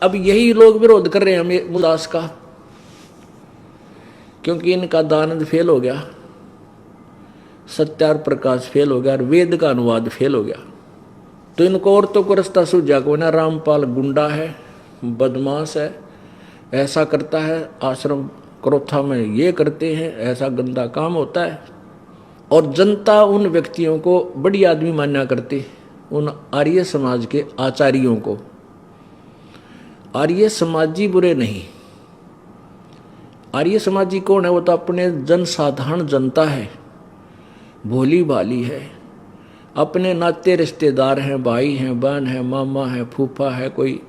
अब यही लोग विरोध कर रहे हैं हमें मुदास का, क्योंकि इनका दानंद फेल हो गया, सत्यार प्रकाश फेल हो गया और वेद का अनुवाद फेल हो गया। तो इनको औरतों को रास्ता सूझा को ना, रामपाल गुंडा है, बदमाश है, ऐसा करता है, आश्रम क्रोथा में ये करते हैं, ऐसा गंदा काम होता है। और जनता उन व्यक्तियों को बड़ी आदमी मान्या करती, उन आर्य समाज के आचार्यों को। आर्य समाजी बुरे नहीं, आर्य समाजी कौन है? वो तो अपने जनसाधारण जनता है, भोली भाली है, अपने नाते रिश्तेदार हैं, भाई हैं, बहन है, मामा है, फूफा है, कोई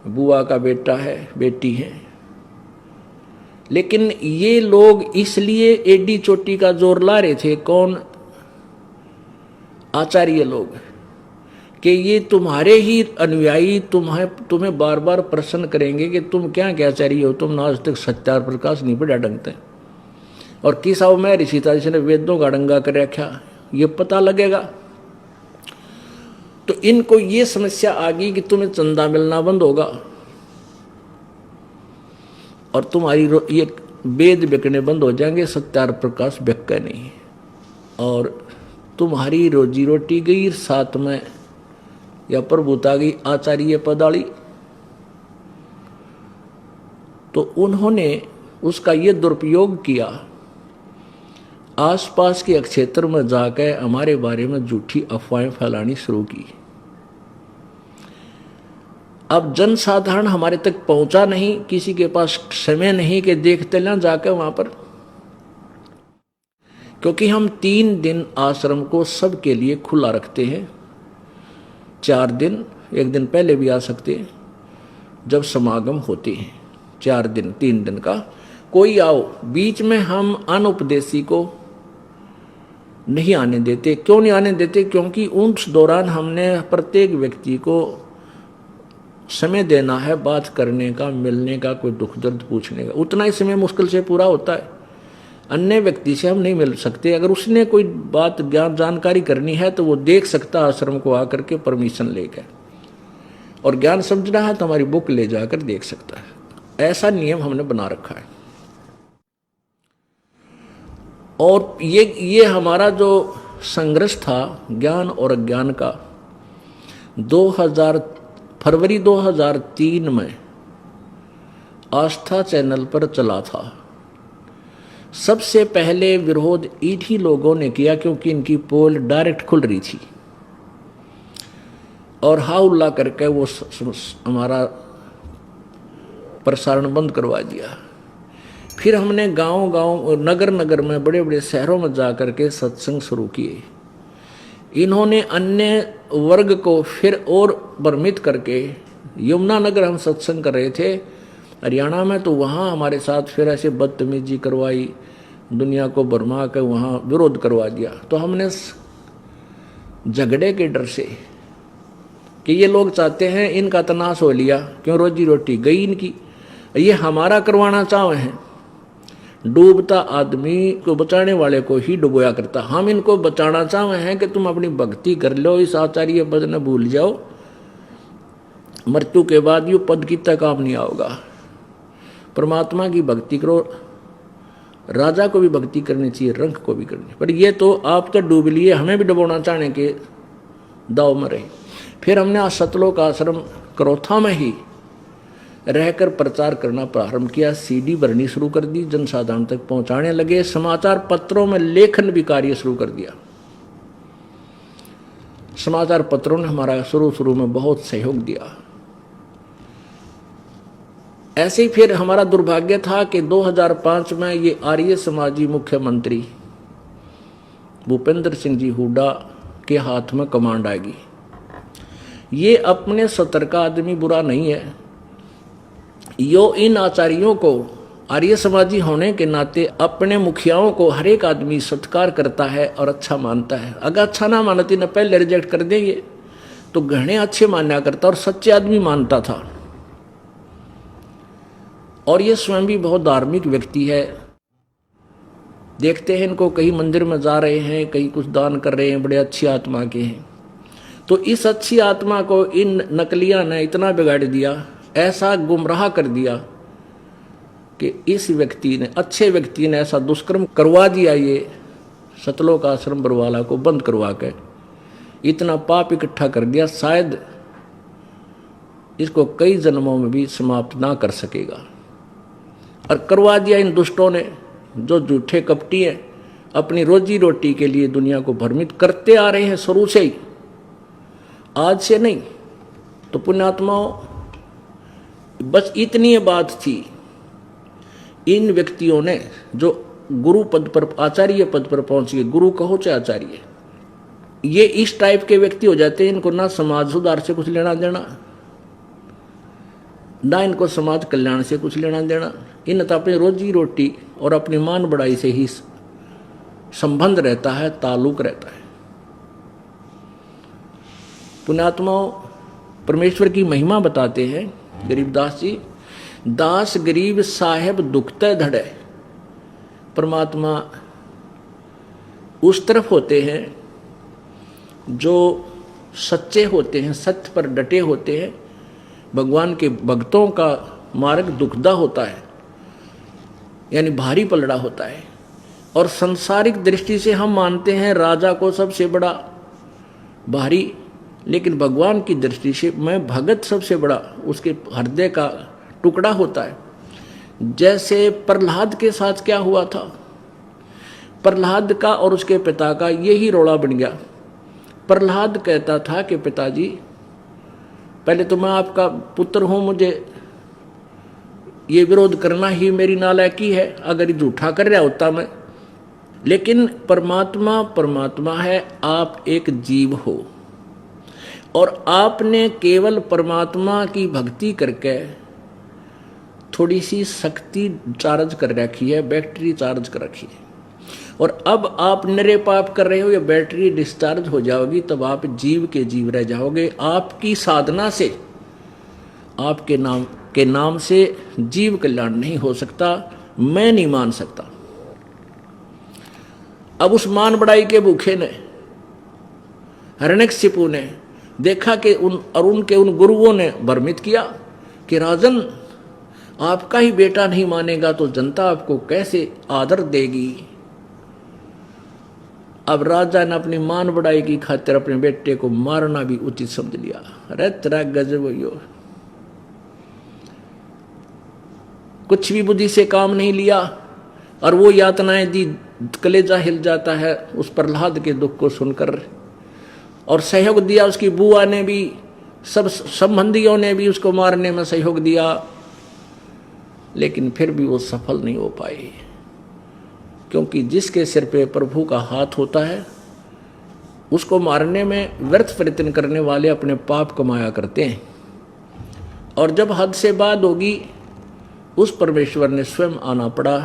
बुआ का बेटा है, बेटी है। लेकिन ये लोग इसलिए एडी चोटी का जोर ला रहे थे, कौन? आचार्य लोग, कि ये तुम्हारे ही अनुयायी तुम्हें बार बार प्रश्न करेंगे कि तुम क्या आचार्य हो, तुमने आज तक सत्यार प्रकाश नहीं पढ़ा ढंग से, और किस आओ मैं ऋषि था जिसने वेदों का डंगा कर रखा, ये पता लगेगा। तो इनको ये समस्या आ गई कि तुम्हें चंदा मिलना बंद होगा और तुम्हारी ये वेद बिकने बंद हो जाएंगे, सत्यार प्रकाश बिकता नहीं, और तुम्हारी रोजी रोटी गई, साथ में या प्रभुता गई आचार्य पदाली। तो उन्होंने उसका ये दुरुपयोग किया, आसपास के क्षेत्र में जाकर हमारे बारे में झूठी अफवाहें फैलानी शुरू की। अब जनसाधारण हमारे तक पहुंचा नहीं, किसी के पास समय नहीं कि देखते ना जाकर वहां पर, क्योंकि हम 3 दिन आश्रम को सबके लिए खुला रखते हैं। 4 दिन, एक दिन पहले भी आ सकते हैं जब समागम होते हैं, 4 दिन 3 दिन का कोई आओ। बीच में हम अनुपदेशी को नहीं आने देते। क्यों नहीं आने देते? क्योंकि उस दौरान हमने प्रत्येक व्यक्ति को समय देना है बात करने का, मिलने का, कोई दुख दर्द पूछने का। उतना ही समय मुश्किल से पूरा होता है। अन्य व्यक्ति से हम नहीं मिल सकते। अगर उसने कोई बात ज्ञान जानकारी करनी है तो वो देख सकता आश्रम को आकर के परमिशन लेकर, और ज्ञान समझना है तो हमारी बुक ले जाकर देख सकता है। ऐसा नियम हमने बना रखा है। और ये हमारा जो संघर्ष था ज्ञान और अज्ञान का, फरवरी 2003 में आस्था चैनल पर चला था। सबसे पहले विरोध इन्हीं लोगों ने किया, क्योंकि इनकी पोल डायरेक्ट खुल रही थी, और हाउल्ला करके वो हमारा प्रसारण बंद करवा दिया। फिर हमने गांव-गांव, नगर-नगर में, बड़े-बड़े शहरों में जाकर के सत्संग शुरू किए। इन्होंने अन्य वर्ग को फिर और भ्रमित करके, यमुनानगर हम सत्संग कर रहे थे हरियाणा में, तो वहाँ हमारे साथ फिर ऐसे बदतमीजी करवाई, दुनिया को भरमा कर वहाँ विरोध करवा दिया। तो हमने झगड़े के डर से कि ये लोग चाहते हैं इनका तनाश हो लिया, क्यों रोजी रोटी गई इनकी, ये हमारा करवाना चाहे हैं। डूबता आदमी को बचाने वाले को ही डुबोया करता। हम इनको बचाना चाहे हैं कि तुम अपनी भक्ति कर लो, इस आचार्य पद न भूल जाओ, मृत्यु के बाद ये पद की तक काम नहीं आओगा। परमात्मा की भक्ति करो, राजा को भी भक्ति करनी चाहिए, रंग को भी करनी। पर ये तो आप तो डूब लिए, हमें भी डुबोना चाहने के दाव में रहे। फिर हमने सतलोक आश्रम क्रोथा में ही रहकर प्रचार करना प्रारंभ किया। सीडी भरनी शुरू कर दी, जनसाधारण तक पहुंचाने लगे। समाचार पत्रों में लेखन भी कार्य शुरू कर दिया। समाचार पत्रों ने हमारा शुरू में बहुत सहयोग दिया। ऐसे ही फिर हमारा दुर्भाग्य था कि 2005 में ये आर्य समाजी मुख्यमंत्री भूपेंद्र सिंह जी हुड्डा के हाथ में कमांड आएगी। ये अपने सतर का आदमी बुरा नहीं है, यो इन आचार्यों को आर्य समाजी होने के नाते अपने मुखियाओं को हर एक आदमी सत्कार करता है और अच्छा मानता है। अगर अच्छा ना मानती ना पहले रिजेक्ट कर देंगे, तो घने अच्छे मान्या करता और सच्चे आदमी मानता था। और ये स्वयं भी बहुत धार्मिक व्यक्ति है। देखते हैं इनको, कहीं मंदिर में जा रहे हैं, कहीं कुछ दान कर रहे हैं, बड़े अच्छी आत्मा के हैं। तो इस अच्छी आत्मा को इन नकलिया ने इतना बिगाड़ दिया ऐसा गुमराह कर दिया कि इस व्यक्ति ने, अच्छे व्यक्ति ने ऐसा दुष्कर्म करवा दिया, ये सतलोक आश्रम बरवाला को बंद करवा के इतना पाप इकट्ठा कर दिया, शायद इसको कई जन्मों में भी समाप्त ना कर सकेगा। और करवा दिया इन दुष्टों ने, जो झूठे कपटी हैं, अपनी रोजी रोटी के लिए दुनिया को भ्रमित करते आ रहे हैं शुरू से ही, आज से नहीं। तो पुण्यात्माओं, बस इतनी बात थी। इन व्यक्तियों ने जो गुरु पद पर, आचार्य पद पर पहुंच गए, गुरु कहो चाहे आचार्य, ये इस टाइप के व्यक्ति हो जाते हैं। इनको ना समाज सुधार से कुछ लेना देना, ना इनको समाज कल्याण से कुछ लेना देना। इन तो अपनी रोजी रोटी और अपनी मान बढ़ाई से ही संबंध रहता है, ताल्लुक रहता है। पुण्यात्माओं, परमेश्वर की महिमा बताते हैं गरीबदास जी, दास गरीब साहेब दुखते धड़े। परमात्मा उस तरफ होते हैं जो सच्चे होते हैं, सत्य पर डटे होते हैं। भगवान के भक्तों का मार्ग दुखदा होता है, यानी भारी पलड़ा होता है। और सांसारिक दृष्टि से हम मानते हैं राजा को सबसे बड़ा भारी, लेकिन भगवान की दृष्टि से मैं भगत सबसे बड़ा, उसके हृदय का टुकड़ा होता है। जैसे प्रहलाद के साथ क्या हुआ था, प्रहलाद का और उसके पिता का यही रोड़ा बन गया। प्रहलाद कहता था कि पिताजी, पहले तो मैं आपका पुत्र हूं, मुझे ये विरोध करना ही मेरी नालायकी है, अगर ये झूठा कर रहा होता मैं। लेकिन परमात्मा परमात्मा है, आप एक जीव हो और आपने केवल परमात्मा की भक्ति करके थोड़ी सी शक्ति चार्ज कर रखी है, बैटरी चार्ज कर रखी है। और अब आप निरे पाप कर रहे हो, ये बैटरी डिस्चार्ज हो जाओगी, तब आप जीव के जीव रह जाओगे। आपकी साधना से, आपके नाम से जीव कल्याण नहीं हो सकता, मैं नहीं मान सकता। अब उस मान बढ़ाई के भूखे ने, हिरण्यकशिपु ने देखा कि उनके उन गुरुओं ने भ्रमित किया कि राजन, आपका ही बेटा नहीं मानेगा तो जनता आपको कैसे आदर देगी। अब राजा ने अपनी मान बढ़ाई की खातिर अपने बेटे को मारना भी उचित समझ लिया। अरे तेरा गजब हो, कुछ भी बुद्धि से काम नहीं लिया और वो यातनाएं दी, कलेजा हिल जाता है उस प्रहलाद के दुख को सुनकर। और सहयोग दिया उसकी बुआ ने भी, सब संबंधियों ने भी उसको मारने में सहयोग दिया, लेकिन फिर भी वो सफल नहीं हो पाए। क्योंकि जिसके सिर पे प्रभु का हाथ होता है, उसको मारने में व्यर्थ प्रयत्न करने वाले अपने पाप कमाया करते हैं। और जब हद से बात होगी, उस परमेश्वर ने स्वयं आना पड़ा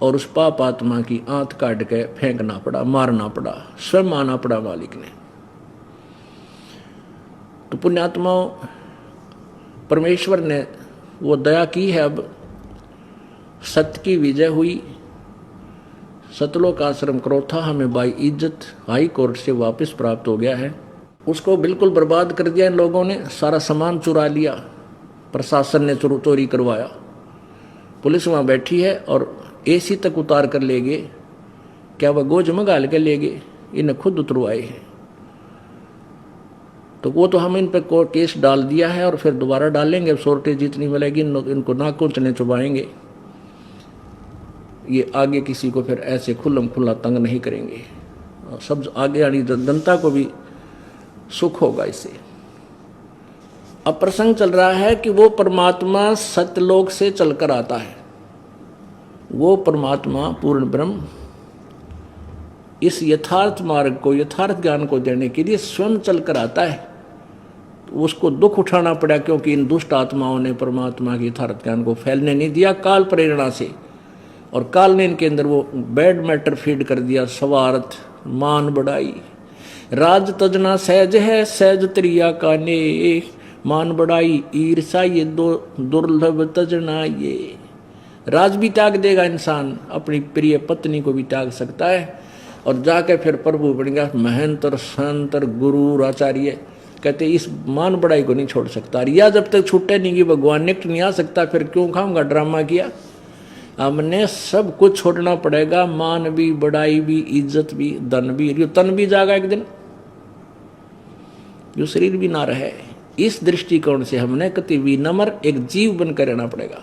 और उस पाप आत्मा की आंत काट के फेंकना पड़ा, मारना पड़ा, स्वयं आना पड़ा मालिक ने। तो पुण्यात्माओं, परमेश्वर ने वो दया की है। अब सत्य की विजय हुई। सतलोक आश्रम क्रोथा हमें बाई इज्जत हाई कोर्ट से वापस प्राप्त हो गया है। उसको बिल्कुल बर्बाद कर दिया इन लोगों ने, सारा सामान चुरा लिया, प्रशासन ने चोरी करवाया। पुलिस वहाँ बैठी है और एसी तक उतार कर ले गए। क्या वह गोज मंगाल के ले गए? इन्हें खुद उतरवाए हैं। तो वो तो हम इन पर केस डाल दिया है और फिर दोबारा डालेंगे। शॉर्टेज जितनी मिलेगी इनको नाकुचने चुबाएंगे। ये आगे किसी को फिर ऐसे खुल्लम खुल्ला तंग नहीं करेंगे। सब आगे आनी जनता को भी सुख होगा इससे। अब प्रसंग चल रहा है कि वो परमात्मा सत्यलोक से चलकर आता है। वो परमात्मा पूर्ण ब्रह्म इस यथार्थ मार्ग को, यथार्थ ज्ञान को देने के लिए स्वयं चलकर आता है। तो उसको दुख उठाना पड़ा, क्योंकि इन दुष्ट आत्माओं ने परमात्मा के यथार्थ ज्ञान को फैलने नहीं दिया काल प्रेरणा से। और काल ने इनके अंदर वो बैड मैटर फीड कर दिया, स्वार्थ, मान बढ़ाई। राज तजना सहज है, सहज त्रिया काने, मान बढ़ाई ईर्षा ये दो दुर्लभ तजना। ये राज भी त्याग देगा इंसान, अपनी प्रिय पत्नी को भी त्याग सकता है और जाके फिर प्रभु बन गया महंत और संत और गुरु और आचार्य। कहते इस मान बढ़ाई को नहीं छोड़ सकता। या जब तक छूटे नहीं कि भगवान निकट नहीं आ सकता, फिर क्यों खाऊंगा ड्रामा किया। हमने सब कुछ छोड़ना पड़ेगा, मान भी, बढ़ाई भी, इज्जत भी, धन भी। यो तन भी जाएगा एक दिन, जो शरीर भी ना रहे। इस दृष्टिकोण से हमने कति विनम्र एक जीव बनकर रहना पड़ेगा।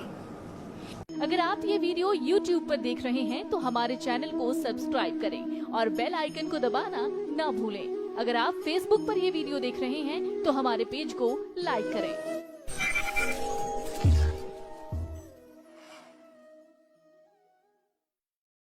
अगर आप ये वीडियो YouTube पर देख रहे हैं तो हमारे चैनल को सब्सक्राइब करें और बेल आइकन को दबाना ना भूलें। अगर आप Facebook पर ये वीडियो देख रहे हैं तो हमारे पेज को लाइक करें।